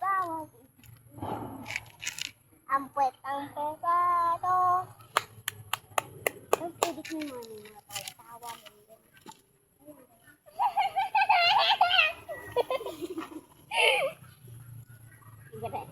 Bawat ang puwet ang pesado. Ang edit mo man yung mga tawa-tawa mo. Ganda.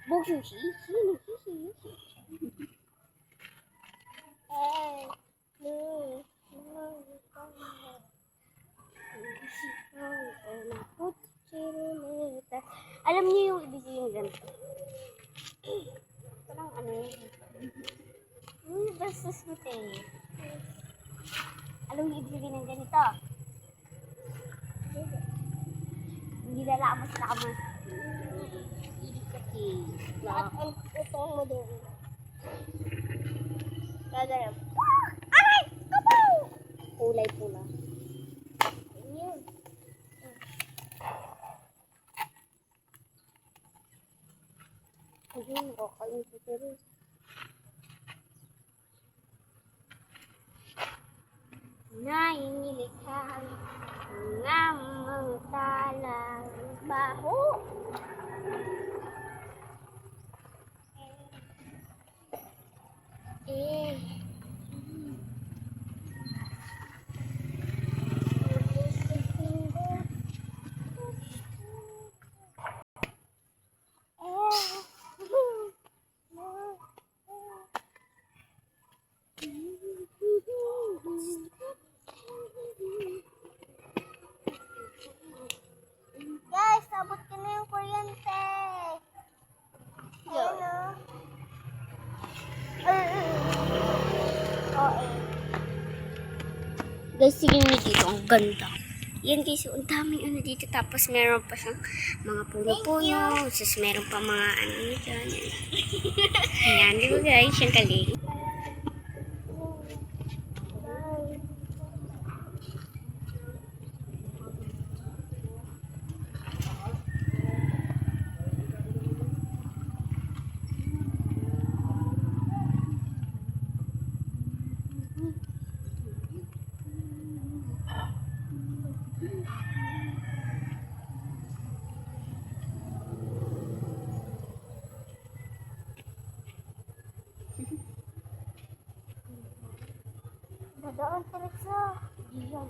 Buksan si Eh, Alam niyo yung ibig sabihin ng ganito? Parang ano yun? Bastos mo tayo. Alam niyo yung ibig sabihin ng ganito? Hindi lalaka mo sa kama. at ang utong mo doon. Gagawin. Kulay pula. Yun. Hindi, nakakain si Siri. Nainilikha nga mga talang baho. Eh, Guys, sabot ka na yung kuryente. Ayun o. guys, tingnan niyo dito, ang ganda. Yan guys, ang daming ano dito. Tapos meron pa siyang mga puno-puno. Tapos meron pa mga ano nito. Ayan, di ba guys? Yung galing. Dadaan diretso. Diyan.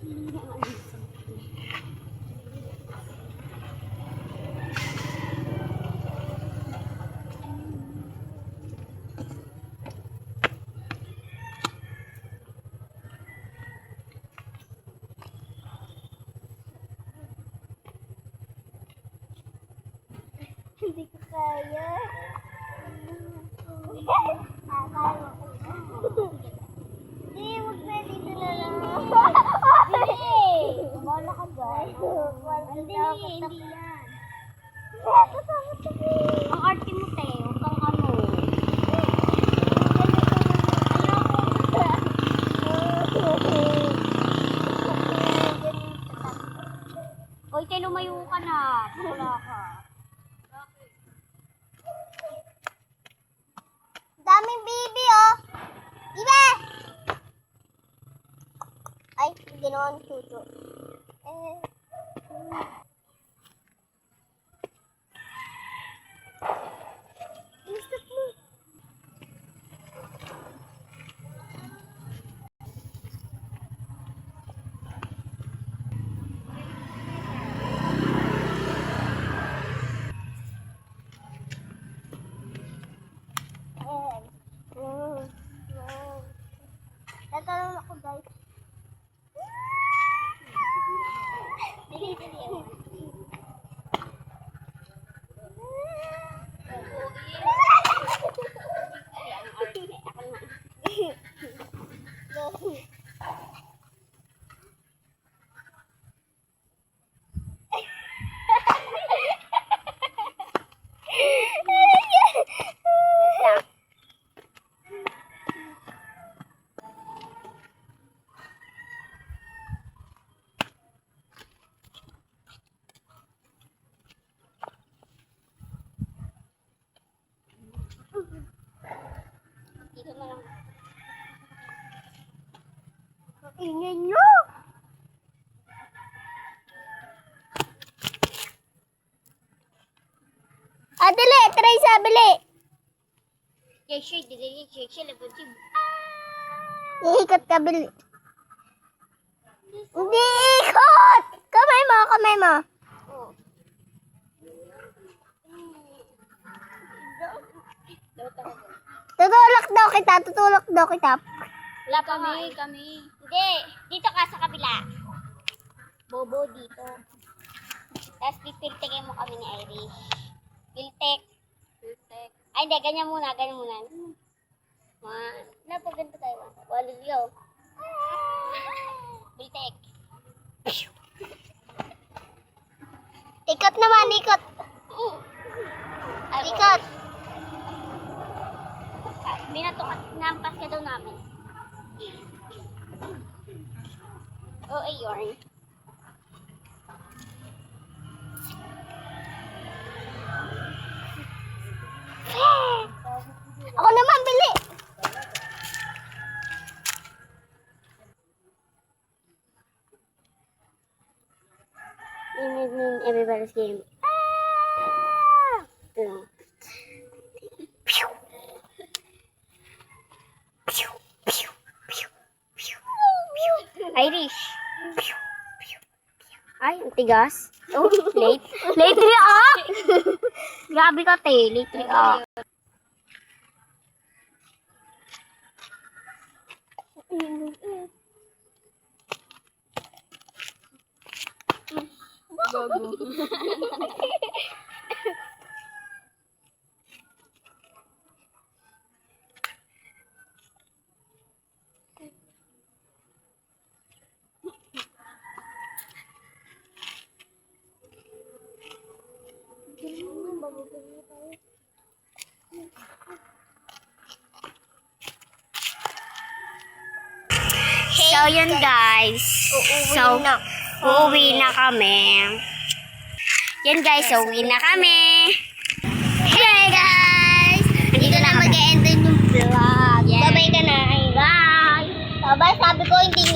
Hindi na alis. Hindi ko kaya. Hindi, wag na dito na lang. Hindi. Wala ka ba? Hindi, hindi yan. Ang arte mo, te. Huwag kang ano. Hoy, te, lumayo ka na. Wala ka. Daming bibi, oh. Iba! Ay, ginawa ng tuto. Stop mo. Tatalon ako, guys. Dili. Dito na lang. Ingay nyo! Dali! Try sa bili! Shake, labon si... Iikot ka bili. Hindi ikot! Kamay mo! Oh. Tutulak daw kita. Wala kami. Hindi, dito ka sa kabila. Bobo dito. Tapos pipiltekin mo kami ni Irish. Piltek. Ay, hindi, ganyan muna. Napaganda tayo. Walang yo. Piltek. Ikot naman, ikot. Ikot. Nampas ka daw namin. Oh, ayun. Ako naman, bili. Everybody's game. Irish. Ay, ang tigas. Oh, late. Late react. Grabe ka, te. Late react. So, yun guys. Uuwi na kami. Yan guys, uuwi na kami. Hey guys! Dito na mag-end yung vlog. Yes. Bye-bye ka na. Bye! Bye-bye. Sabi ko hindi